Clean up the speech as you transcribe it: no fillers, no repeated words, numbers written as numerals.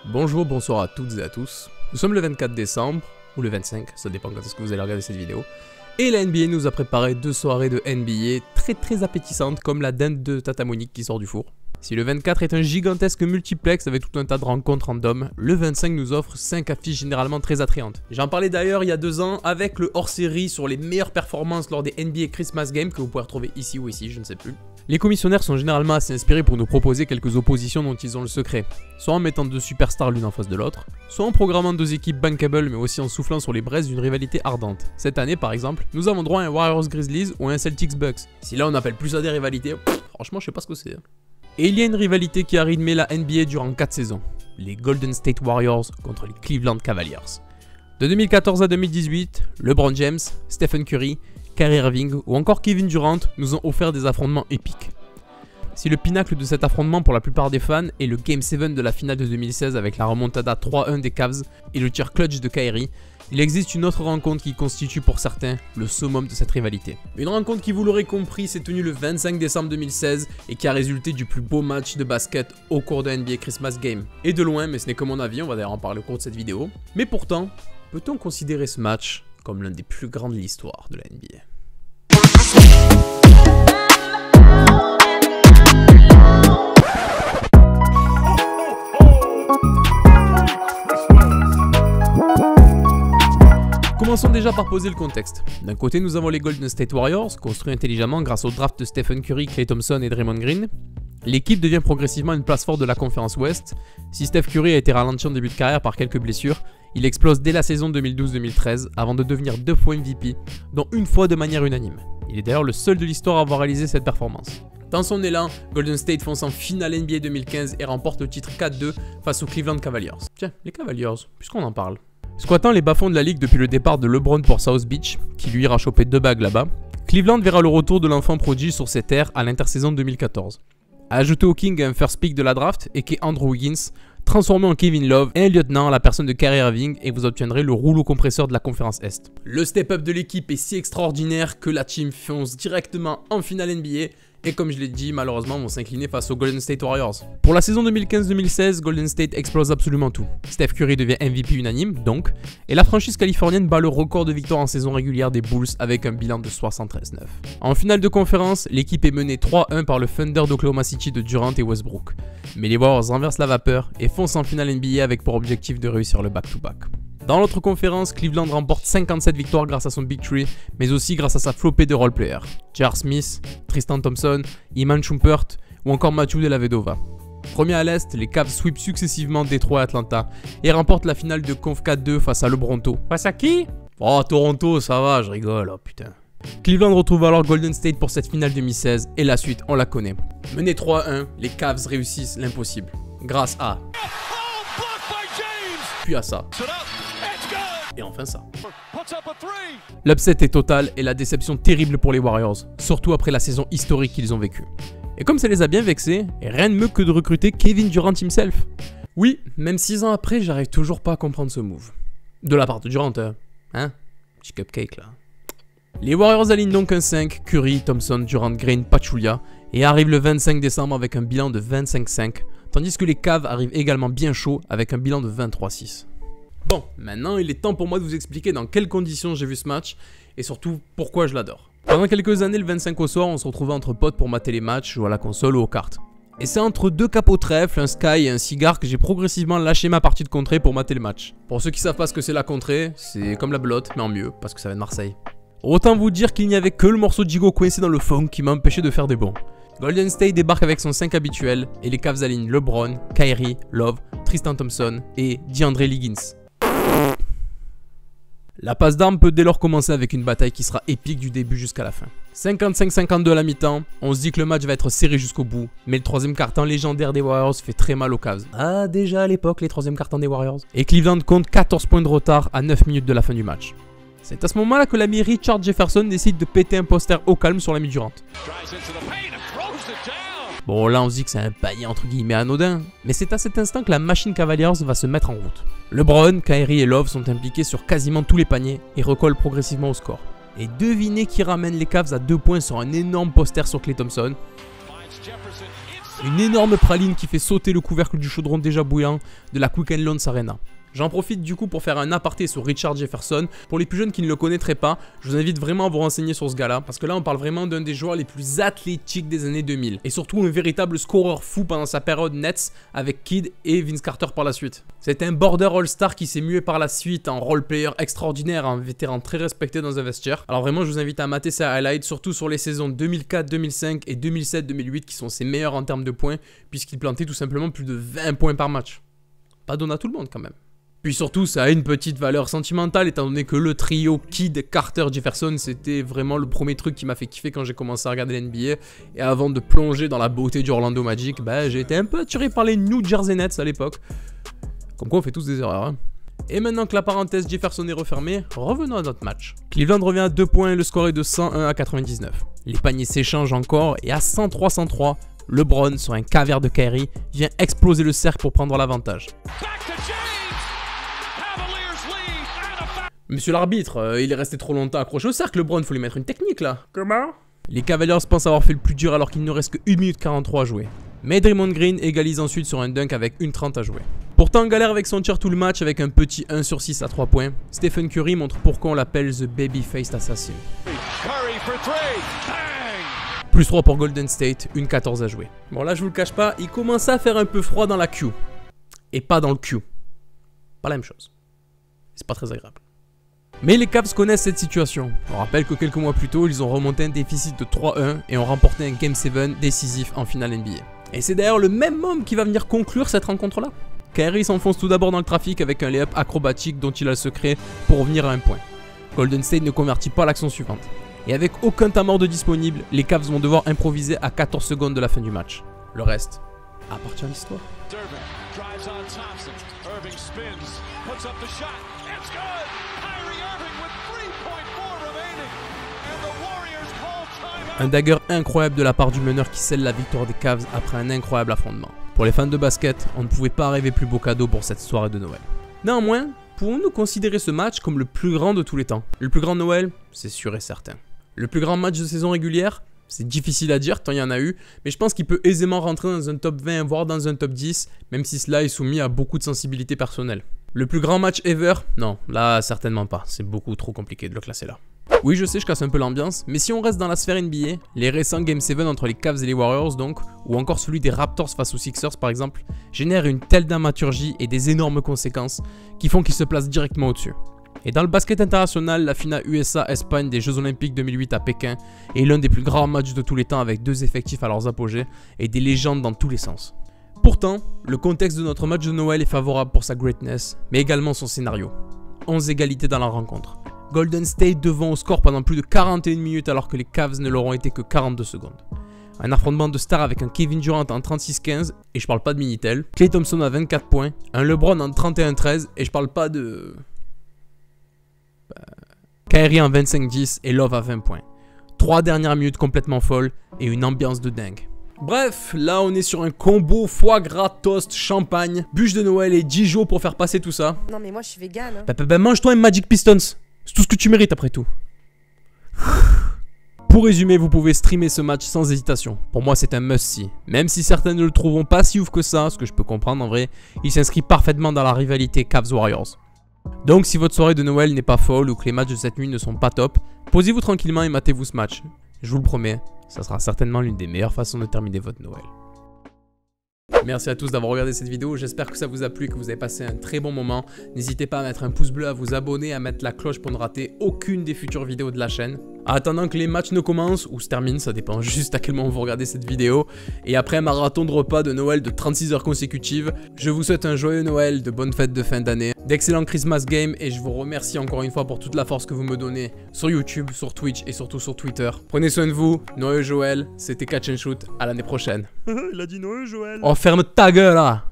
Bonjour, bonsoir à toutes et à tous. Nous sommes le 24 décembre, ou le 25, ça dépend quand est-ce que vous allez regarder cette vidéo. Et la NBA nous a préparé 2 soirées de NBA très appétissantes comme la dinde de Tata Monique qui sort du four. Si le 24 est un gigantesque multiplex avec tout un tas de rencontres random, le 25 nous offre 5 affiches généralement très attrayantes. J'en parlais d'ailleurs il y a 2 ans avec le hors-série sur les meilleures performances lors des NBA Christmas Games que vous pouvez retrouver ici ou ici, je ne sais plus. Les commissionnaires sont généralement assez inspirés pour nous proposer quelques oppositions dont ils ont le secret, soit en mettant 2 superstars l'une en face de l'autre, soit en programmant 2 équipes bankable mais aussi en soufflant sur les braises d'une rivalité ardente. Cette année par exemple, nous avons droit à un Warriors Grizzlies ou un Celtics Bucks. Si là on appelle plus ça des rivalités, franchement je sais pas ce que c'est. Et il y a une rivalité qui a rythmé la NBA durant 4 saisons, les Golden State Warriors contre les Cleveland Cavaliers. De 2014 à 2018, LeBron James, Stephen Curry, Kyrie Irving ou encore Kevin Durant nous ont offert des affrontements épiques. Si le pinacle de cet affrontement pour la plupart des fans est le Game 7 de la finale de 2016 avec la remontada 3-1 des Cavs et le tir clutch de Kyrie, il existe une autre rencontre qui constitue pour certains le summum de cette rivalité. Une rencontre qui, vous l'aurez compris, s'est tenue le 25 décembre 2016 et qui a résulté du plus beau match de basket au cours de NBA Christmas Game. Et de loin, mais ce n'est que mon avis, on va d'ailleurs en parler au cours de cette vidéo. Mais pourtant, peut-on considérer ce match comme l'un des plus grands de l'histoire de la NBA ? Commençons déjà par poser le contexte. D'un côté, nous avons les Golden State Warriors, construits intelligemment grâce au draft de Stephen Curry, Klay Thompson et Draymond Green. L'équipe devient progressivement une place forte de la conférence Ouest. Si Steph Curry a été ralenti en début de carrière par quelques blessures, il explose dès la saison 2012-2013 avant de devenir 2 fois MVP, dont une fois de manière unanime. Il est d'ailleurs le seul de l'histoire à avoir réalisé cette performance. Dans son élan, Golden State fonce en finale NBA 2015 et remporte le titre 4-2 face aux Cleveland Cavaliers. Tiens, les Cavaliers, puisqu'on en parle. Squattant les bas-fonds de la ligue depuis le départ de LeBron pour South Beach, qui lui ira choper 2 bagues là-bas, Cleveland verra le retour de l'enfant prodige sur ses terres à l'intersaison 2014. A ajouter au King un first pick de la draft et qui est Andrew Wiggins, transformé en Kevin Love et un lieutenant à la personne de Kyrie Irving et vous obtiendrez le rouleau compresseur de la conférence Est. Le step-up de l'équipe est si extraordinaire que la team fonce directement en finale NBA et comme je l'ai dit, malheureusement vont s'incliner face aux Golden State Warriors. Pour la saison 2015-2016, Golden State explose absolument tout. Steph Curry devient MVP unanime, donc, et la franchise californienne bat le record de victoires en saison régulière des Bulls avec un bilan de 73-9. En finale de conférence, l'équipe est menée 3-1 par le Thunder d'Oklahoma City de Durant et Westbrook. Mais les Warriors renversent la vapeur et foncent en finale NBA avec pour objectif de réussir le back-to-back. Dans l'autre conférence, Cleveland remporte 57 victoires grâce à son Big Three, mais aussi grâce à sa flopée de role-players. J.R. Smith, Tristan Thompson, Iman Shumpert ou encore Matthew Dellavedova. Premier à l'Est, les Cavs sweepent successivement Détroit et Atlanta et remportent la finale de Conf 4-2 face à LeBronto. Face à qui? Oh, Toronto, ça va, je rigole, oh putain. Cleveland retrouve alors Golden State pour cette finale 2016 et la suite, on la connaît. Menés 3-1, les Cavs réussissent l'impossible. Grâce à... Puis à ça. Et enfin ça. L'upset est total et la déception terrible pour les Warriors, surtout après la saison historique qu'ils ont vécue. Et comme ça les a bien vexés, rien de mieux que de recruter Kevin Durant himself. Oui, même 6 ans après, j'arrive toujours pas à comprendre ce move. De la part de Durant, hein? Petit cupcake là. Les Warriors alignent donc un 5, Curry, Thompson, Durant, Green, Pachulia, et arrivent le 25 décembre avec un bilan de 25-5, tandis que les Cavs arrivent également bien chaud avec un bilan de 23-6. Bon, maintenant il est temps pour moi de vous expliquer dans quelles conditions j'ai vu ce match et surtout pourquoi je l'adore. Pendant quelques années, le 25 au soir, on se retrouvait entre potes pour mater les matchs, jouer à la console ou aux cartes. Et c'est entre 2 capots trèfle, un sky et un cigare que j'ai progressivement lâché ma partie de contrée pour mater le match. Pour ceux qui savent pas ce que c'est la contrée, c'est comme la belote mais en mieux parce que ça vient de Marseille. Autant vous dire qu'il n'y avait que le morceau de Jigo coincé dans le funk qui m'a empêché de faire des bons. Golden State débarque avec son 5 habituel et les Cavs alignent LeBron, Kyrie, Love, Tristan Thompson et DeAndre Liggins. La passe d'armes peut dès lors commencer avec une bataille qui sera épique du début jusqu'à la fin. 55-52 à la mi-temps, on se dit que le match va être serré jusqu'au bout, mais le 3e quart-temps légendaire des Warriors fait très mal aux Cavs. Ah, déjà à l'époque les 3e quart-temps des Warriors. Et Cleveland compte 14 points de retard à 9 minutes de la fin du match. C'est à ce moment-là que l'ami Richard Jefferson décide de péter un poster au calme sur l'ami Durant. Bon là on se dit que c'est un panier entre guillemets anodin, mais c'est à cet instant que la machine Cavaliers va se mettre en route. LeBron, Kyrie et Love sont impliqués sur quasiment tous les paniers et recollent progressivement au score. Et devinez qui ramène les Cavs à 2 points sur un énorme poster sur Klay Thompson. Une énorme praline qui fait sauter le couvercle du chaudron déjà bouillant de la Quicken Loans Arena. J'en profite du coup pour faire un aparté sur Richard Jefferson. Pour les plus jeunes qui ne le connaîtraient pas, je vous invite vraiment à vous renseigner sur ce gars-là, parce que là on parle vraiment d'un des joueurs les plus athlétiques des années 2000. Et surtout un véritable scoreur fou pendant sa période Nets avec Kidd et Vince Carter par la suite. C'est un border all-star qui s'est mué par la suite en role-player extraordinaire, un vétéran très respecté dans un vestiaire. Alors vraiment je vous invite à mater ses highlights, surtout sur les saisons 2004, 2005 et 2007, 2008 qui sont ses meilleurs en termes de points, puisqu'il plantait tout simplement plus de 20 points par match. Pas donné à tout le monde quand même. Puis surtout, ça a une petite valeur sentimentale étant donné que le trio Kidd, Carter, Jefferson, c'était vraiment le premier truc qui m'a fait kiffer quand j'ai commencé à regarder l'NBA. Et avant de plonger dans la beauté du Orlando Magic, bah, j'ai été un peu attiré par les New Jersey Nets à l'époque. Comme quoi on fait tous des erreurs. Hein. Et maintenant que la parenthèse Jefferson est refermée, revenons à notre match. Cleveland revient à 2 points, le score est de 101 à 99. Les paniers s'échangent encore et à 103-103, LeBron, sur un cavert de Kyrie, vient exploser le cercle pour prendre l'avantage. Monsieur l'arbitre, il est resté trop longtemps accroché au cercle, LeBron, faut lui mettre une technique là. Comment? Les Cavaliers pensent avoir fait le plus dur alors qu'il ne reste que 1 minute 43 à jouer. Mais Draymond Green égalise ensuite sur un dunk avec 1:30 à jouer. Pourtant en galère avec son tir tout le match avec un petit 1 sur 6 à 3 points, Stephen Curry montre pourquoi on l'appelle The Babyface Assassin. Plus 3 pour Golden State, 1:14 à jouer. Bon là je vous le cache pas, il commence à faire un peu froid dans la Q. Et pas dans le Q. Pas la même chose. C'est pas très agréable. Mais les Cavs connaissent cette situation. On rappelle que quelques mois plus tôt, ils ont remonté un déficit de 3-1 et ont remporté un Game 7 décisif en finale NBA. Et c'est d'ailleurs le même homme qui va venir conclure cette rencontre-là. Kyrie s'enfonce tout d'abord dans le trafic avec un layup acrobatique dont il a le secret pour revenir à un point. Golden State ne convertit pas l'action suivante. Et avec aucun temps mort de disponible, les Cavs vont devoir improviser à 14 secondes de la fin du match. Le reste appartient à l'histoire. Un dagger incroyable de la part du meneur qui scelle la victoire des Cavs après un incroyable affrontement. Pour les fans de basket, on ne pouvait pas rêver plus beau cadeau pour cette soirée de Noël. Néanmoins, pouvons-nous considérer ce match comme le plus grand de tous les temps? Le plus grand de Noël, c'est sûr et certain. Le plus grand match de saison régulière, c'est difficile à dire tant il y en a eu, mais je pense qu'il peut aisément rentrer dans un top 20 voire dans un top 10, même si cela est soumis à beaucoup de sensibilité personnelle. Le plus grand match ever? Non, là certainement pas, c'est beaucoup trop compliqué de le classer là. Oui, je sais, je casse un peu l'ambiance, mais si on reste dans la sphère NBA, les récents Game 7 entre les Cavs et les Warriors donc, ou encore celui des Raptors face aux Sixers par exemple, génèrent une telle dramaturgie et des énormes conséquences qui font qu'ils se placent directement au-dessus. Et dans le basket international, la finale USA-Espagne des Jeux Olympiques 2008 à Pékin est l'un des plus grands matchs de tous les temps avec 2 effectifs à leurs apogées et des légendes dans tous les sens. Pourtant, le contexte de notre match de Noël est favorable pour sa greatness, mais également son scénario. 11 égalités dans la rencontre. Golden State devant au score pendant plus de 41 minutes alors que les Cavs ne leur ont été que 42 secondes. Un affrontement de stars avec un Kevin Durant en 36-15, et je parle pas de Minitel, Klay Thompson à 24 points, un LeBron en 31-13, et je parle pas de... Kyrie en 25-10 et Love à 20 points. 3 dernières minutes complètement folles et une ambiance de dingue. Bref, là on est sur un combo foie gras, toast, champagne, bûche de Noël et Dijon pour faire passer tout ça. Non mais moi je suis vegan. Mange-toi un Magic Pistons. C'est tout ce que tu mérites après tout. Pour résumer, vous pouvez streamer ce match sans hésitation. Pour moi, c'est un must-see. Même si certains ne le trouveront pas si ouf que ça, ce que je peux comprendre en vrai, il s'inscrit parfaitement dans la rivalité Cavs-Warriors. Donc si votre soirée de Noël n'est pas folle ou que les matchs de cette nuit ne sont pas top, posez-vous tranquillement et matez-vous ce match. Je vous le promets, ça sera certainement l'une des meilleures façons de terminer votre Noël. Merci à tous d'avoir regardé cette vidéo, j'espère que ça vous a plu et que vous avez passé un très bon moment. N'hésitez pas à mettre un pouce bleu, à vous abonner, à mettre la cloche pour ne rater aucune des futures vidéos de la chaîne. En attendant que les matchs ne commencent ou se terminent, ça dépend juste à quel moment vous regardez cette vidéo. Et après un marathon de repas de Noël de 36 heures consécutives, je vous souhaite un joyeux Noël, de bonnes fêtes de fin d'année, d'excellents Christmas Games et je vous remercie encore une fois pour toute la force que vous me donnez sur YouTube, sur Twitch et surtout sur Twitter. Prenez soin de vous, Noël Joël, c'était Catch and Shoot, à l'année prochaine. Il a dit Noël Joël. Oh ferme ta gueule là.